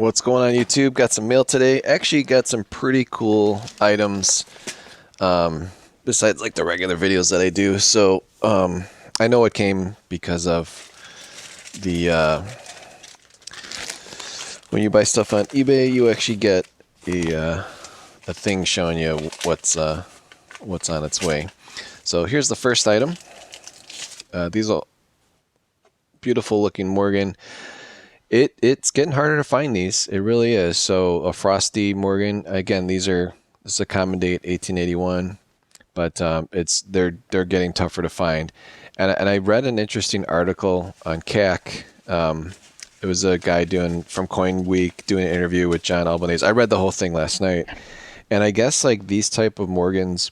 What's going on YouTube? Got some mail today. Actually got some pretty cool items besides like the regular videos that I do. So I know it came because of the when you buy stuff on eBay, you actually get a thing showing you what's on its way. So here's the first item. These are beautiful looking Morgan. It's getting harder to find these. It really is. So a frosty Morgan. Again, this is a common date, 1881, but they're getting tougher to find. And I read an interesting article on CAC. It was a guy from Coin Week doing an interview with John Albanese. I read the whole thing last night, and I guess like these type of Morgans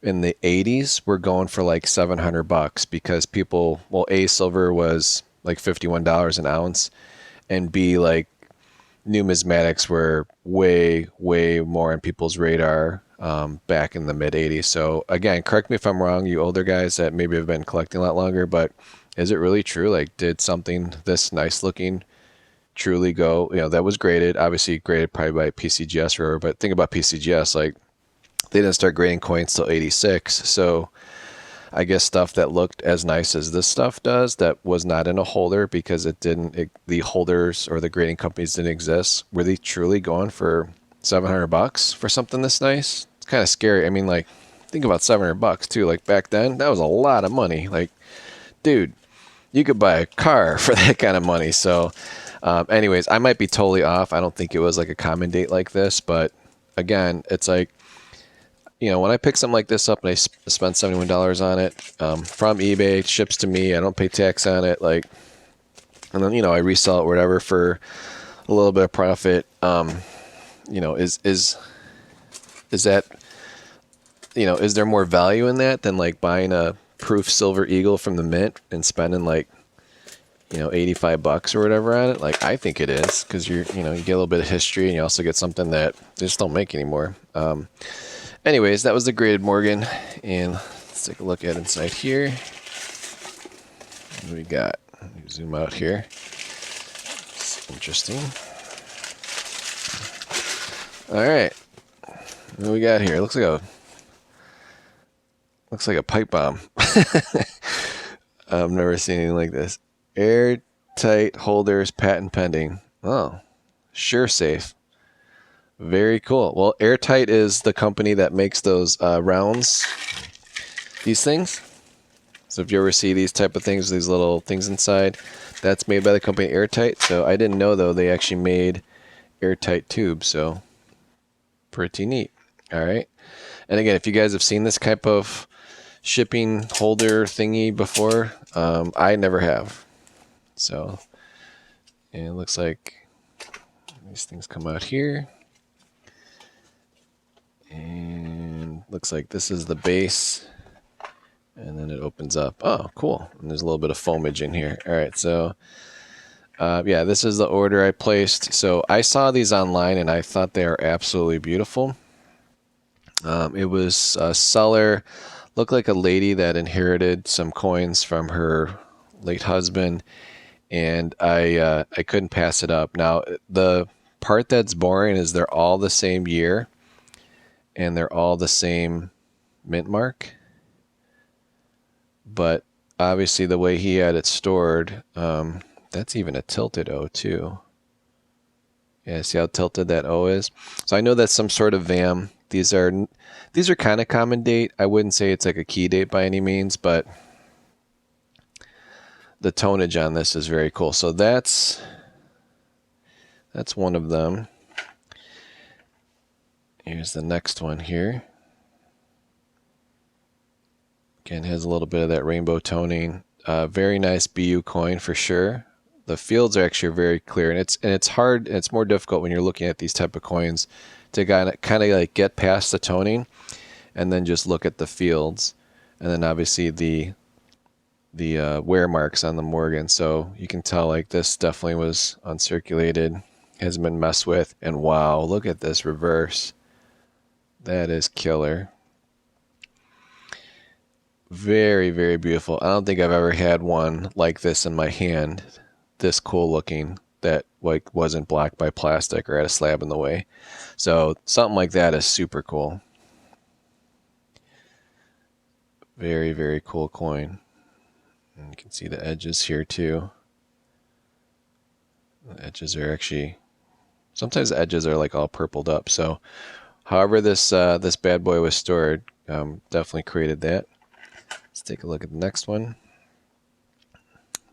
in the 80s were going for like $700 because A, silver was like $51 an ounce. And B, like numismatics were way, way more on people's radar back in the mid 80s. So again, correct me if I'm wrong, you older guys that maybe have been collecting a lot longer, but is it really true? Like, did something this nice looking truly go, that was graded, obviously graded probably by PCGS or whatever, but think about PCGS, like they didn't start grading coins till 86. So I guess stuff that looked as nice as this stuff does that was not in a holder because the holders or the grading companies didn't exist. Were they truly going for $700 for something this nice? It's kind of scary. I mean, like, think about $700 too. Like back then, that was a lot of money. Like, dude, you could buy a car for that kind of money. So anyways, I might be totally off. I don't think it was like a common date like this, but again, it's like, when I pick something like this up and I spend $71 on it from eBay, it ships to me, I don't pay tax on it, like, and then I resell it or whatever for a little bit of profit. Is that is there more value in that than like buying a proof silver eagle from the mint and spending like $85 or whatever on it? Like, I think it is, because you get a little bit of history and you also get something that they just don't make anymore. Anyways, that was the graded Morgan, and let's take a look at inside here. What do we got? Let me zoom out here. It's interesting. All right, what do we got here? Looks like a pipe bomb. I've never seen anything like this. Airtight holders, patent pending. Oh, sure safe. Very cool. Well, Airtight is the company that makes those rounds, these things. So if you ever see these type of things, these little things inside, that's made by the company Airtight. So I didn't know, though, they actually made Airtight tubes. So pretty neat. All right. And again, if you guys have seen this type of shipping holder thingy before, I never have. So, and it looks like these things come out here. And looks like this is the base, and then it opens up. Oh, cool. And there's a little bit of foamage in here. All right, so yeah, this is the order I placed. So I saw these online and I thought they are absolutely beautiful. It was a seller, looked like a lady that inherited some coins from her late husband, and I couldn't pass it up. Now, the part that's boring is they're all the same year, and they're all the same mint mark. But obviously the way he had it stored, that's even a tilted O too. Yeah, see how tilted that O is? So I know that's some sort of VAM. These are kind of common date. I wouldn't say it's like a key date by any means, but the tonnage on this is very cool. So that's one of them. Here's the next one here. Again, has a little bit of that rainbow toning. Very nice BU coin for sure. The fields are actually very clear, and it's hard. And it's more difficult when you're looking at these type of coins to kind of like get past the toning, and then just look at the fields, and then obviously the wear marks on the Morgan. So you can tell like this definitely was uncirculated, hasn't been messed with. And wow, look at this reverse. That is killer. Very, very beautiful. I don't think I've ever had one like this in my hand. This cool looking. that like wasn't blocked by plastic or had a slab in the way. So something like that is super cool. Very, very cool coin. And you can see the edges here too. The edges are actually, sometimes the edges are like all purpled up. So however this this bad boy was stored, definitely created that. Let's take a look at the next one.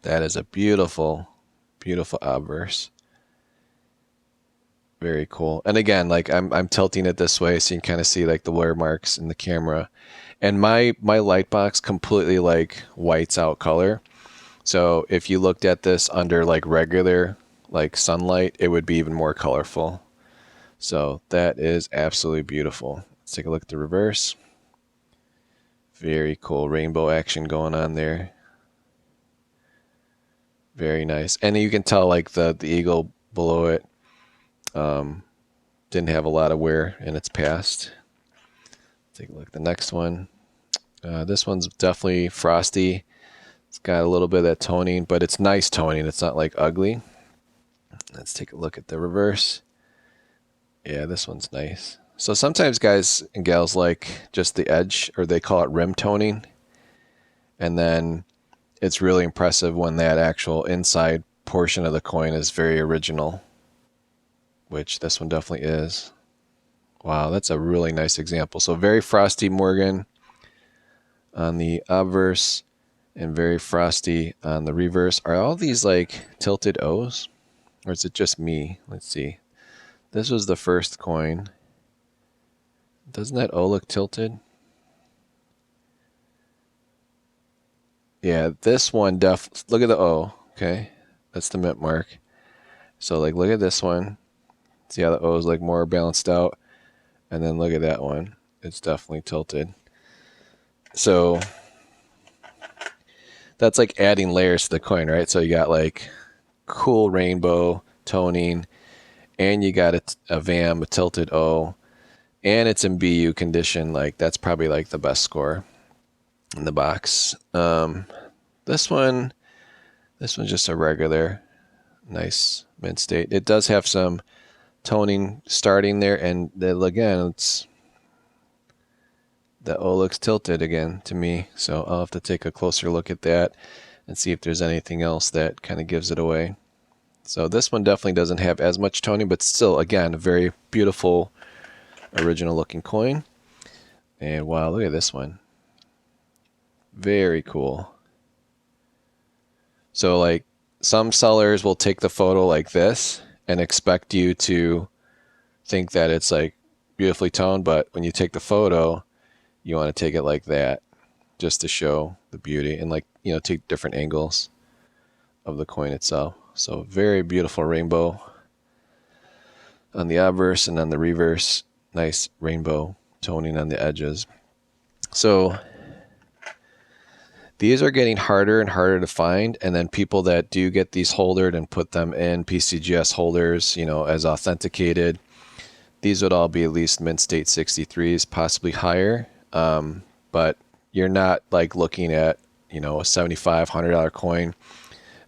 That is a beautiful, beautiful obverse. Very cool. And again, like I'm tilting it this way so you can kind of see like the wear marks in the camera. And my light box completely like whites out color. So if you looked at this under like regular like sunlight, it would be even more colorful. So that is absolutely beautiful. Let's take a look at the reverse. Very cool rainbow action going on there. Very nice. And you can tell like the eagle below it didn't have a lot of wear in its past. Take a look at the next one. This one's definitely frosty. It's got a little bit of that toning, but it's nice toning. It's not like ugly. Let's take a look at the reverse. Yeah, this one's nice. So sometimes guys and gals like just the edge, or they call it rim toning. And then it's really impressive when that actual inside portion of the coin is very original, which this one definitely is. Wow, that's a really nice example. So very frosty Morgan on the obverse and very frosty on the reverse. Are all these like tilted O's? Or is it just me? Let's see. This was the first coin. Doesn't that O look tilted? Yeah, this one look at the O, okay? That's the mint mark. So like look at this one. See how the O is like more balanced out? And then look at that one. It's definitely tilted. So that's like adding layers to the coin, right? So you got like cool rainbow toning, and you got a VAM, a tilted O, and it's in BU condition. Like that's probably like the best score in the box. This one's just a regular nice mint state. It does have some toning starting there, and then again it's the O looks tilted again to me, so I'll have to take a closer look at that and see if there's anything else that kind of gives it away. So this one definitely doesn't have as much toning, but still, again, a very beautiful, original looking coin. And wow, look at this one. Very cool. So like some sellers will take the photo like this and expect you to think that it's like beautifully toned, but when you take the photo, you want to take it like that just to show the beauty and like, you know, take different angles of the coin itself. So very beautiful rainbow on the obverse, and on the reverse, nice rainbow toning on the edges. So these are getting harder and harder to find, and then people that do get these holdered and put them in PCGS holders, you know, as authenticated, these would all be at least mint state 63s, possibly higher. But you're not like looking at, you know, a $75, $100 coin.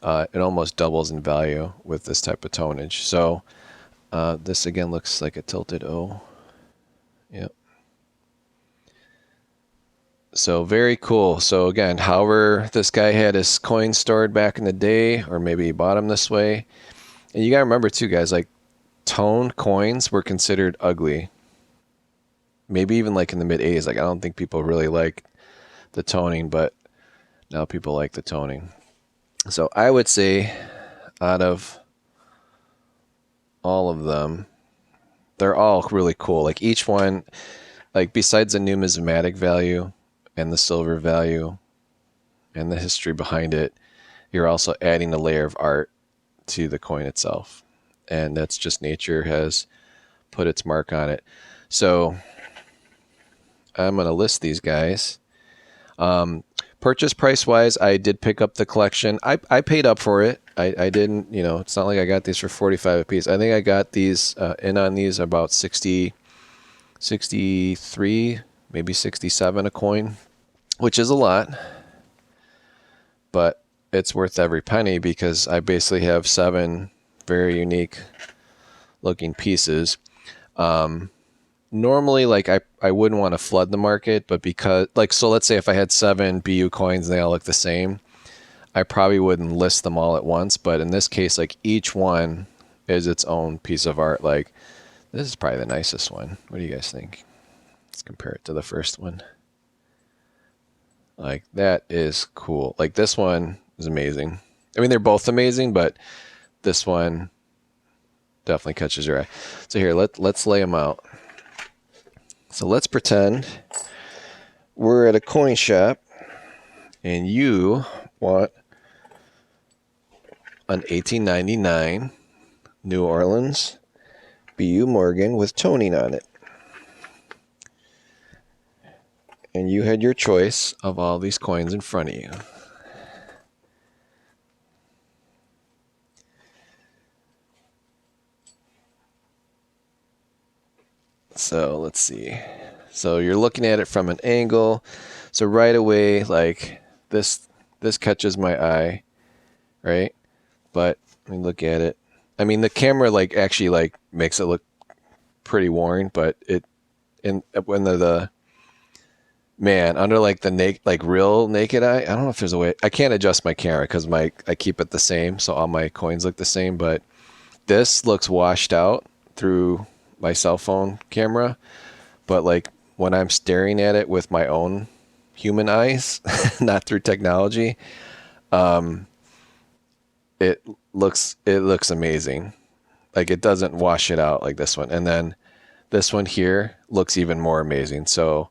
It almost doubles in value with this type of tonnage. So this again looks like a tilted O. Yep. So very cool. So again, however this guy had his coins stored back in the day, or maybe he bought them this way. And you gotta remember too, guys, like toned coins were considered ugly. Maybe even like in the mid-80s. Like I don't think people really like the toning, but now people like the toning. So I would say out of all of them, they're all really cool. Like each one, like besides the numismatic value and the silver value and the history behind it, you're also adding a layer of art to the coin itself. And that's just nature has put its mark on it. So I'm going to list these guys. Purchase price wise, I did pick up the collection. I paid up for it. I didn't, you know, it's not like I got these for 45 a piece. I think I got these in on these about 60, 63, maybe 67 a coin, which is a lot, but it's worth every penny because I basically have 7 very unique looking pieces. Normally, like I wouldn't want to flood the market, but because like, so let's say if I had 7 BU coins and they all look the same, I probably wouldn't list them all at once. But in this case, like each one is its own piece of art. Like this is probably the nicest one. What do you guys think? Let's compare it to the first one. Like that is cool. Like this one is amazing. I mean, they're both amazing, but this one definitely catches your eye. So here, let's lay them out. So let's pretend we're at a coin shop and you want an 1899 New Orleans BU Morgan with toning on it. And you had your choice of all these coins in front of you. So let's see. So you're looking at it from an angle. So right away, like this catches my eye, right? But let me look at it. I mean, the camera like actually like makes it look pretty worn, but when the man under like the like real naked eye, I don't know if there's a way. I can't adjust my camera because I keep it the same, so all my coins look the same. But this looks washed out through my cell phone camera, but like when I'm staring at it with my own human eyes, not through technology, it looks amazing. Like it doesn't wash it out like this one. And then this one here looks even more amazing. So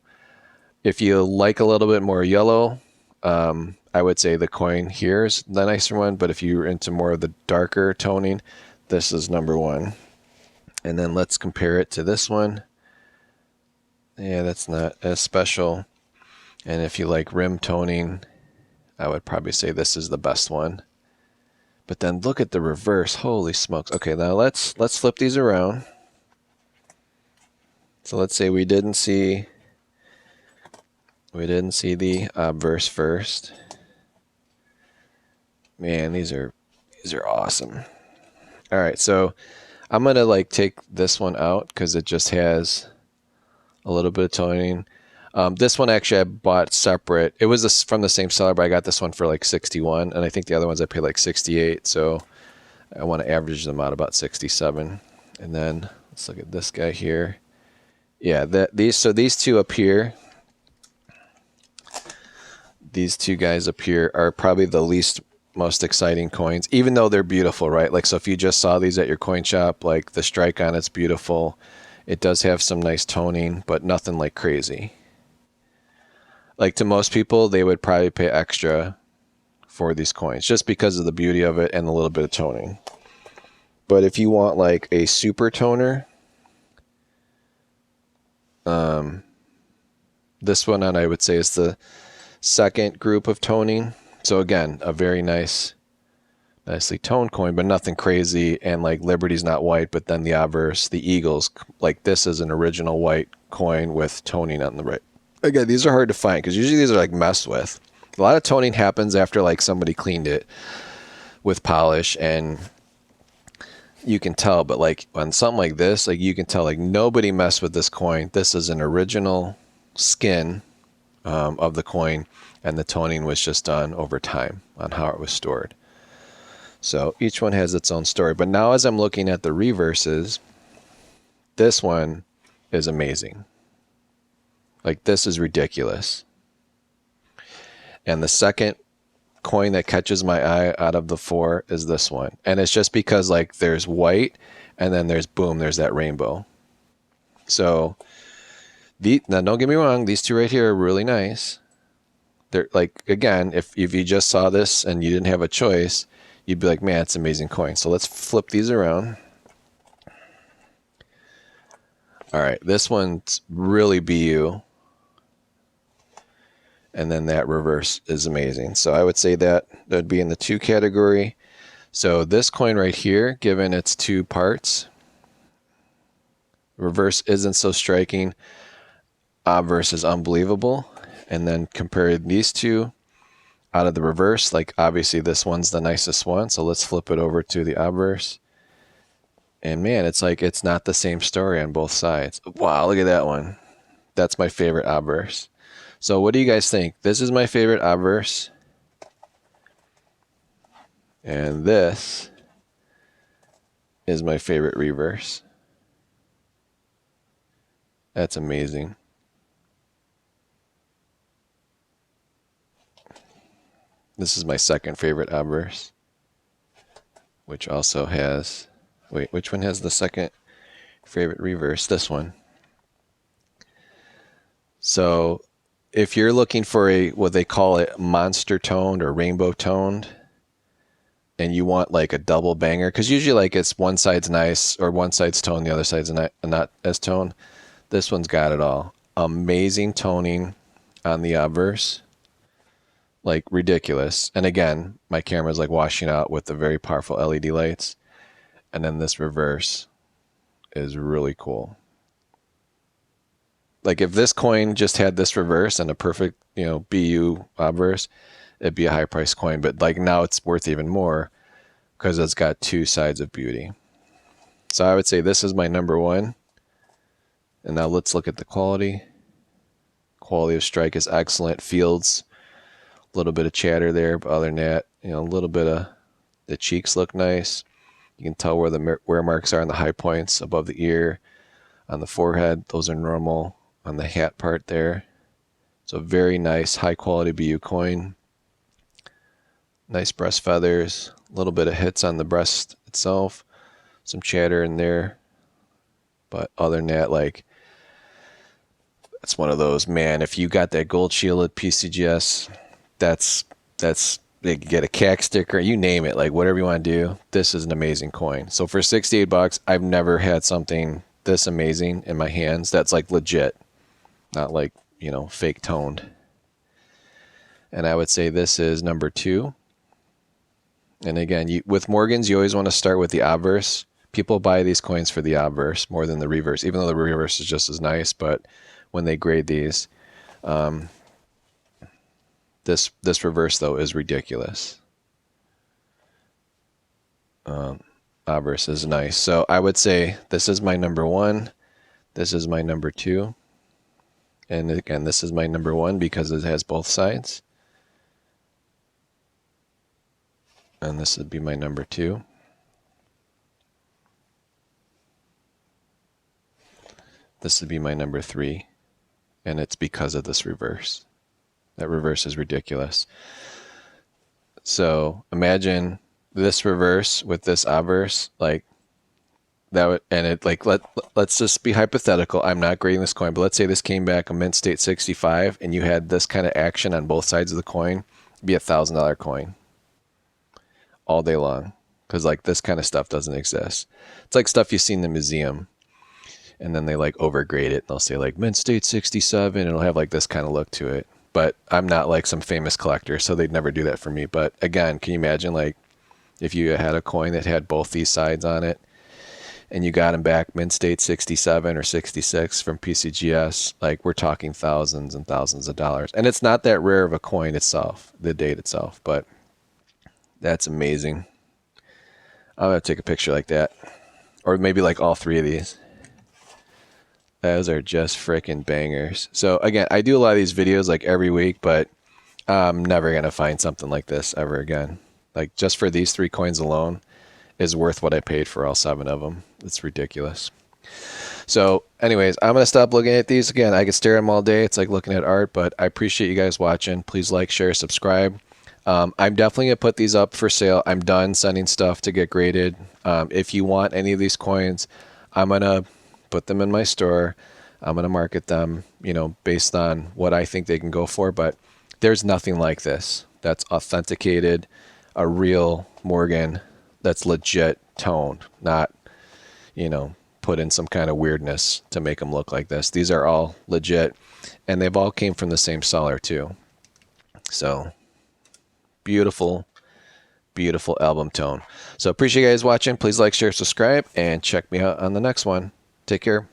if you like a little bit more yellow, I would say the coin here is the nicer one. But if you're into more of the darker toning, this is number one. And then let's compare it to this one. Yeah, that's not as special. And if you like rim toning, I would probably say this is the best one. But then look at the reverse. Holy smokes. Okay, now let's flip these around. So let's say we didn't see the obverse first. Man, these are awesome. All right, so I'm gonna like take this one out because it just has a little bit of toning. This one actually I bought separate. It was from the same seller, but I got this one for like 61, and I think the other ones I paid like 68. So I want to average them out about 67. And then let's look at this guy here. Yeah, these two up here, these two guys up here are probably the least most exciting coins, even though they're beautiful, right? Like, so if you just saw these at your coin shop, like the strike on it's beautiful. It does have some nice toning, but nothing like crazy. Like to most people, they would probably pay extra for these coins just because of the beauty of it and a little bit of toning. But if you want like a super toner, this one I would say is the second group of toning. So again, a very nicely toned coin, but nothing crazy. And like Liberty's not white, but then the obverse, the Eagles, like this is an original white coin with toning on the right. Again, these are hard to find because usually these are like messed with. A lot of toning happens after like somebody cleaned it with polish, and you can tell. But like on something like this, like you can tell like nobody messed with this coin. This is an original skin of the coin, and the toning was just done over time on how it was stored. So each one has its own story. But now as I'm looking at the reverses, this one is amazing. Like this is ridiculous. And the second coin that catches my eye out of the 4 is this one. And it's just because like there's white and then there's boom, there's that rainbow. So now don't get me wrong, these two right here are really nice. They're like, again, if you just saw this and you didn't have a choice, you'd be like, man, it's an amazing coin. So let's flip these around. All right, this one's really BU. And then that reverse is amazing. So I would say that would be in the 2 category. So this coin right here, given its 2 parts, reverse isn't so striking. Obverse is unbelievable. And then compare these two out of the reverse, like obviously this one's the nicest one. So let's flip it over to the obverse. And man, it's like it's not the same story on both sides. Wow, look at that one. That's my favorite obverse. So what do you guys think? This is my favorite obverse. And this is my favorite reverse. That's amazing. This is my second favorite obverse, which also has, wait, which one has the second favorite reverse? This one. So if you're looking for a, what they call it, monster toned or rainbow toned, and you want like a double banger, because usually like it's one side's nice or one side's toned, the other side's not as toned. This one's got it all. Amazing toning on the obverse. Like ridiculous. And again, my camera's like washing out with the very powerful LED lights. And then this reverse is really cool. Like if this coin just had this reverse and a perfect, you know, BU obverse, it'd be a high price coin. But like now it's worth even more because it's got two sides of beauty. So I would say this is my number one. And now let's look at the quality. Quality of strike is excellent. Fields, a little bit of chatter there, but other than that, you know, a little bit of the cheeks look nice. You can tell where the wear marks are on the high points above the ear, on the forehead. Those are normal on the hat part there. So very nice, high quality BU coin. Nice breast feathers, a little bit of hits on the breast itself, some chatter in there. But other than that, like, it's one of those, man, if you got that gold shielded PCGS, that's they get a CAC sticker, you name it, like whatever you want to do. This is an amazing coin. So for $68, I've never had something this amazing in my hands that's like legit, not like, you know, fake toned. And I would say this is number two. And again, with Morgans, you always want to start with the obverse. People buy these coins for the obverse more than the reverse, even though the reverse is just as nice. But when they grade these, this reverse though is ridiculous. Obverse is nice. So I would say this is my number one. This is my number two. And again, this is my number one because it has both sides. And this would be my number two. This would be my number three. And it's because of this reverse. That reverse is ridiculous. So imagine this reverse with this obverse, like that would, and it like let's just be hypothetical. I'm not grading this coin, but let's say this came back a mint state 65 and you had this kind of action on both sides of the coin, it'd be $1,000 coin all day long. Because like this kind of stuff doesn't exist. It's like stuff you see in the museum. And then they like overgrade it. They'll say like mint state 67 and it'll have like this kind of look to it. But I'm not like some famous collector, so they'd never do that for me. But again, can you imagine like if you had a coin that had both these sides on it and you got them back mint state 67 or 66 from PCGS, like we're talking thousands and thousands of dollars. And it's not that rare of a coin itself, the date itself, but that's amazing. I'm going to take a picture like that. Or maybe like all three of these. Those are just freaking bangers. So again, I do a lot of these videos like every week, but I'm never going to find something like this ever again. Like just for these three coins alone is worth what I paid for all 7 of them. It's ridiculous. So anyways, I'm going to stop looking at these. Again, I could stare at them all day. It's like looking at art, but I appreciate you guys watching. Please like, share, subscribe. I'm definitely going to put these up for sale. I'm done sending stuff to get graded. If you want any of these coins, I'm going to put them in my store. I'm going to market them, you know, based on what I think they can go for. But there's nothing like this that's authenticated, a real Morgan that's legit toned, not, you know, put in some kind of weirdness to make them look like this. These are all legit, and they've all came from the same seller too. So beautiful, beautiful album tone. So appreciate you guys watching. Please like, share, subscribe, and check me out on the next one. Take care.